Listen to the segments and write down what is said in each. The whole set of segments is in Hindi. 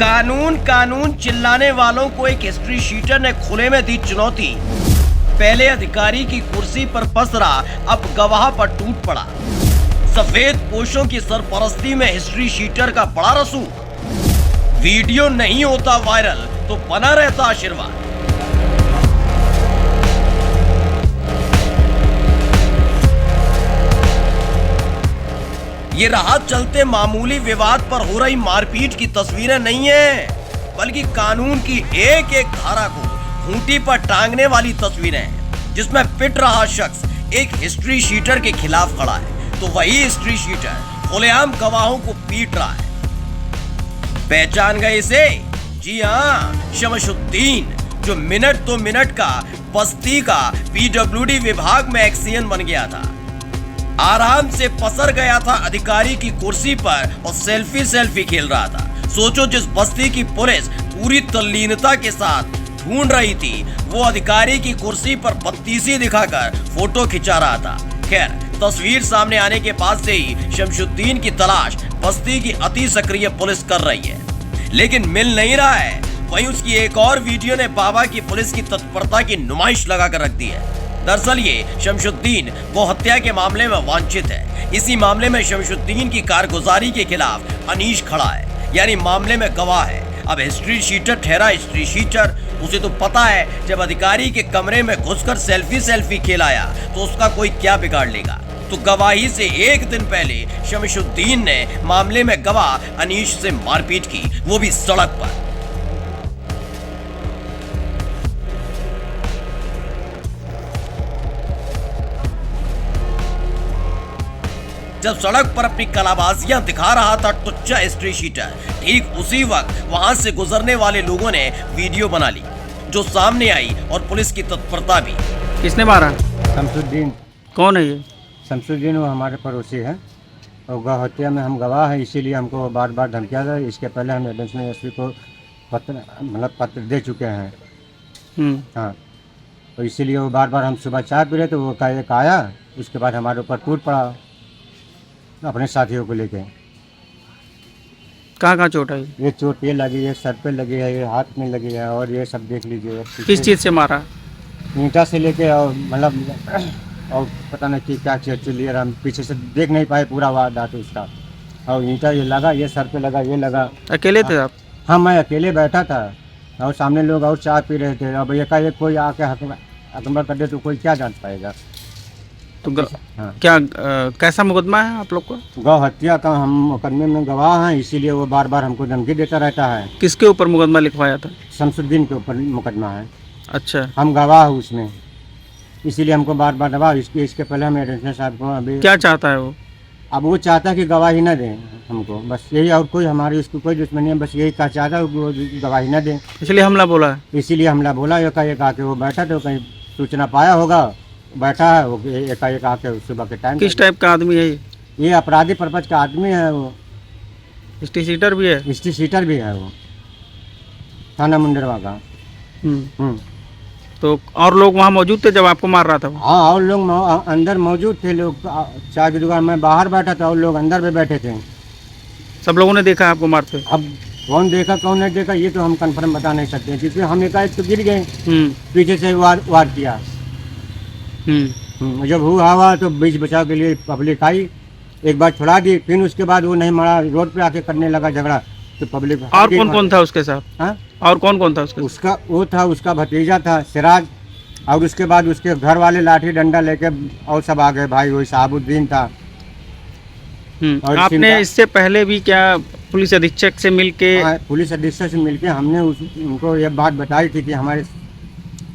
कानून कानून चिल्लाने वालों को एक हिस्ट्री शीटर ने खुले में दी चुनौती। पहले अधिकारी की कुर्सी पर पसरा, अब गवाह पर टूट पड़ा। सफेद पोशों की सरपरस्ती में हिस्ट्री शीटर का बड़ा रसूख। वीडियो नहीं होता वायरल तो बना रहता आशीर्वाद। ये रहा चलते मामूली विवाद पर हो रही मारपीट की तस्वीरें नहीं है, बल्कि कानून की एक एक धारा को खूंटी पर टांगने वाली तस्वीरें हैं, जिसमें पिट रहा शख्स एक हिस्ट्री शीटर के खिलाफ खड़ा है, तो वही हिस्ट्री शीटर खुलेआम गवाहों को पीट रहा है। पहचान गए इसे? जी हाँ, शमशुद्दीन, जो मिनट तो मिनट का बस्ती का पीडब्ल्यूडी विभाग में एक्सीएन बन गया था। आराम से पसर गया था अधिकारी की कुर्सी पर और सेल्फी खेल रहा था। सोचो, जिस बस्ती की पुलिस पूरी तल्लीनता के साथ ढूंढ रही थी, वो अधिकारी की कुर्सी पर बत्तीसी दिखाकर फोटो खिंचा रहा था। खैर, तस्वीर सामने आने के बाद से ही शमशुद्दीन की तलाश बस्ती की अति सक्रिय पुलिस कर रही है, लेकिन मिल नहीं रहा है। वहीं उसकी एक और वीडियो ने बाबा की पुलिस की तत्परता की नुमाइश लगाकर रख दी है। दरअसल ये शमशुद्दीन गौ हत्या के मामले में वांछित है। इसी मामले में शमशुद्दीन की कारगुजारी के खिलाफ अनीश खड़ा है, यानी मामले में गवाह है। अब हिस्ट्री शीटर ठहरा हिस्ट्री शीटर। उसे तो पता है, जब अधिकारी के कमरे में घुसकर सेल्फी खेलाया तो उसका कोई क्या बिगाड़ लेगा। तो गवाही से एक दिन पहले शमशुद्दीन ने मामले में गवाह अनीश से मारपीट की, वो भी सड़क पर। जब सड़क पर अपनी कलाबाजियां दिखा रहा था टुच्चा हिस्ट्री शीटर, ठीक उसी वक्त वहां से गुजरने वाले लोगों ने वीडियो बना ली, जो सामने आई और पुलिस की तत्परता भी। किसने मारा? शमशुद्दीन। कौन है ये? शमशुद्दीन वो हमारे पड़ोसी है और गौ हत्या में हम गवाह हैं, इसीलिए हमको बार बार धमकिया था। इसके पहले हम एडिशनल एसपी को पत्र दे चुके हैं। हाँ, तो इसीलिए वो बार बार हम सुबह चाय पी रहे तो वो एक आया, उसके बाद हमारे ऊपर टूट पड़ा अपने साथियों को लेके। कहाँ चोट आई? ये चोट ये लगी है, सर पे लगी है, ये हाथ में लगी है, और ये सब देख लीजिए। किस चीज़ से मारा? ईंटा से लेके और मतलब और पता नहीं कि क्या चीज़ चली, हम पीछे से देख नहीं पाए पूरा वारदात उसका। और ईंटा ये लगा, ये सर पे लगा, ये लगा। अकेले थे आप? हाँ, मैं अकेले बैठा था और सामने लोग और चाय पी रहे थे। अब एकाएक कोई आके हकमर कर दे तो कोई क्या जान पाएगा। तो हाँ। क्या कैसा मुकदमा है आप लोग को? गौ हत्या का हम मुकदमे में गवाह हैं, इसीलिए वो बार बार हमको धमकी देता रहता है। किसके ऊपर मुकदमा लिखवाया था? शमशुद्दीन के ऊपर मुकदमा है। अच्छा, हम गवाह हैं उसमें, इसीलिए हमको बार बार दबाव। इसके पहले हम एडिशनल साहब को अभी क्या चाहता है वो? अब वो चाहता है कि गवाही न दें हमको, बस यही, और कोई हमारी उसको कोई दुश्मनी है, बस यही चाहता है वो गवाही न दें। इसलिए हमला बोला है? इसीलिए हमला बोला। एकाएक आके वो बैठा तो कहीं सूचना पाया होगा, बैठा है वो एकाएक आके सुबह के टाइम। किस टाइप का आदमी है ये अपराधी पर्पज का आदमी है। वो हिस्ट्री शीटर भी है? हिस्ट्री शीटर भी है वो, थाना मुंडेरवा का। तो और लोग वहाँ मौजूद थे जब आपको मार रहा था? हाँ, और लोग अंदर मौजूद थे। लोग चाय की दुकान में बाहर बैठा था और लोग अंदर में बैठे थे। सब लोगों ने देखा आपको मारते? अब कौन देखा कौन नहीं देखा ये तो हम कंफर्म बता नहीं सकते, क्योंकि हम एकाएक तो गिर गए, पीछे से वार किया। जब हुआ तो बीच बचाव के लिए पब्लिक आई, एक बार छुड़ा दी, फिर उसके बाद वो नहीं मरा, रोड पे आके करने लगा झगड़ा, तो पब्लिक। और कौन कौन था उसके साथ? हाँ, और कौन कौन था उसके? उसका वो था, उसका भतीजा था सिराज, और उसके बाद उसके घर वाले लाठी डंडा लेके और सब आ गए भाई। वही साहबुद्दीन था। और आपने इससे पहले भी क्या पुलिस अधीक्षक से मिलके? पुलिस अधीक्षक से मिलके हमने उनको ये बात बताई थी कि हमारे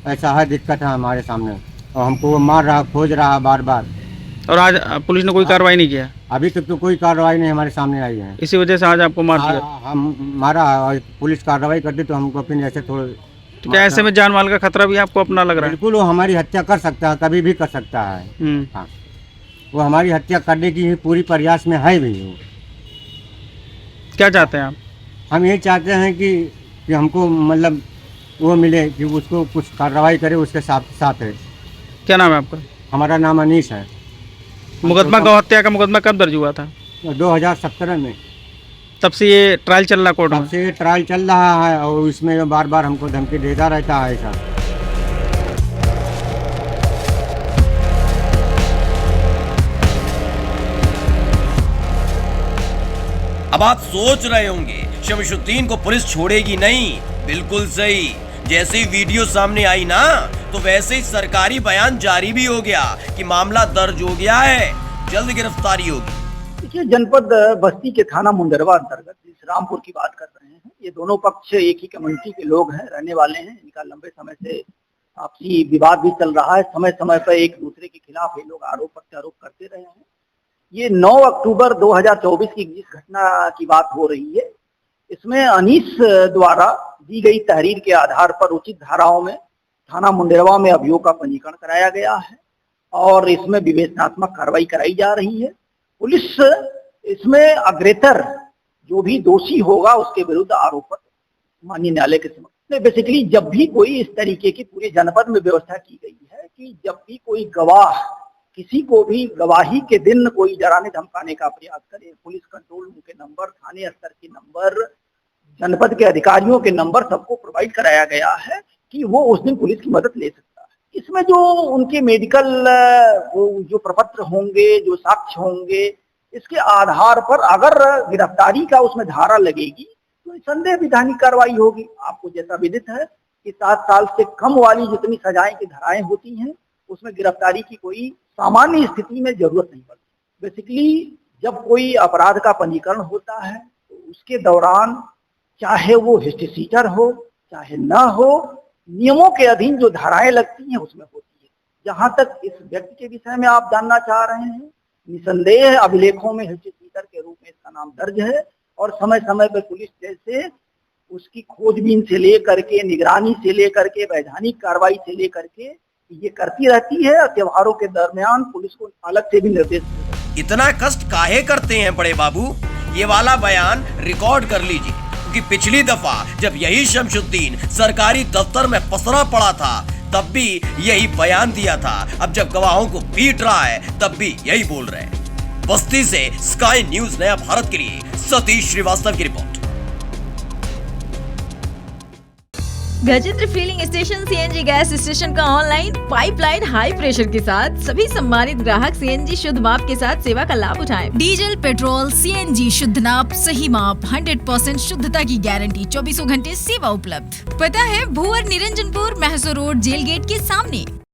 ऐसा है, दिक्कत है हमारे सामने, और हमको वो मार रहा, खोज रहा बार बार। और आज पुलिस ने कोई कार्रवाई नहीं किया? अभी तक तो कोई कार्रवाई नहीं हमारे सामने आई है। इसी वजह से आज आपको मार दिया? हम मारा, और पुलिस कार्रवाई करती तो हमको फिर ऐसे थोड़े। तो क्या ऐसे में जान माल का खतरा भी आपको अपना लग रहा है? बिल्कुल, वो हमारी हत्या कर सकता है, कभी भी कर सकता है। हाँ, वो हमारी हत्या करने की पूरी प्रयास में है भी। क्या चाहते हैं आप? हम ये चाहते हैं कि हमको मतलब वो मिले, कि उसको कुछ कार्रवाई करे उसके साथ है। क्या नाम है आपका? हमारा नाम अनीश है। मुकदमा गौ हत्या का मुकदमा कब दर्ज हुआ था? 2017 में। तब से ये ट्रायल चल रहा कोर्ट तब में? से ट्रायल चल रहा है और इसमें बार बार हमको धमकी देता रहता है ऐसा। अब आप सोच रहे होंगे शमशुद्दीन को पुलिस छोड़ेगी नहीं। बिल्कुल सही, जैसे ही वीडियो सामने आई ना तो वैसे ही सरकारी बयान जारी भी हो गया कि मामला दर्ज हो गया है, जल्द गिरफ्तारी होगी। देखिए, जनपद बस्ती के थाना मुंडरवा अंतर्गत इस रामपुर की बात कर रहे हैं। ये दोनों पक्ष एक ही कम्युनिटी के लोग हैं, रहने वाले हैं। इनका लंबे समय से आपसी विवाद भी चल रहा है। समय समय पर एक दूसरे के खिलाफ ये लोग आरोप प्रत्यारोप करते रहे हैं। ये 9 अक्टूबर 2024 की जिस घटना की बात हो रही है, इसमें अनीस द्वारा दी गई तहरीर के आधार पर उचित धाराओं में थाना मुंडेरवा में अभियोग का पंजीकरण कराया गया है और इसमें विवेचनात्मक कार्रवाई कराई जा रही है। पुलिस इसमें अग्रेतर जो भी दोषी होगा उसके विरुद्ध आरोप पत्र माननीय न्यायालय के समक्ष। बेसिकली जब भी कोई इस तरीके की पूरे जनपद में व्यवस्था की गई है कि जब भी कोई गवाह किसी को भी गवाही के दिन कोई डराने धमकाने का प्रयास करे, पुलिस कंट्रोल रूम के नंबर, थाने स्तर के नंबर, जनपद के अधिकारियों के नंबर सबको प्रोवाइड कराया गया है कि वो उस दिन पुलिस की मदद ले सकता है। इसमें जो उनके मेडिकल जो प्रपत्र होंगे, जो साक्ष्य होंगे, इसके आधार पर अगर गिरफ्तारी का उसमें धारा लगेगी तो निसंदेह विधानिक कार्रवाई होगी। आपको जैसा विदित है कि 7 साल से कम वाली जितनी सजाएं की धाराएं होती हैं उसमें गिरफ्तारी की कोई सामान्य स्थिति में जरूरत नहीं पड़ती। बेसिकली जब कोई अपराध का पंजीकरण होता है तो उसके दौरान चाहे वो हिस्ट्री सीटर हो चाहे न हो, नियमों के अधीन जो धाराएं लगती हैं उसमें होती है। जहां तक इस व्यक्ति के विषय में आप जानना चाह रहे हैं, निसंदेह अभिलेखों में हिस्ट्री सीटर के रूप में इसका नाम दर्ज है और समय समय पर पुलिस जैसे उसकी खोजबीन से लेकर के, निगरानी से लेकर के, वैधानिक कार्रवाई से लेकर के ये करती रहती है। और त्योहारों के दरमियान पुलिस को अलग से भी निर्देश। इतना कष्ट काहे करते हैं बड़े बाबू? ये वाला बयान रिकॉर्ड कर लीजिए, क्योंकि पिछली दफा जब यही शमशुद्दीन सरकारी दफ्तर में पसरा पड़ा था तब भी यही बयान दिया था। अब जब गवाहों को पीट रहा है तब भी यही बोल रहे हैं। बस्ती से स्काई न्यूज नया भारत के लिए सतीश श्रीवास्तव की रिपोर्ट। Gajendra filling station CNG gas station का ऑनलाइन पाइपलाइन हाई प्रेशर के साथ सभी सम्मानित ग्राहक सीएनजी शुद्ध माप के साथ सेवा का लाभ उठाएं। डीजल, पेट्रोल, सीएनजी शुद्ध नाप, सही माप, 100% शुद्धता की गारंटी, 24 घंटे सेवा उपलब्ध। पता है भुवर निरंजनपुर, महसो रोड, जेल गेट के सामने।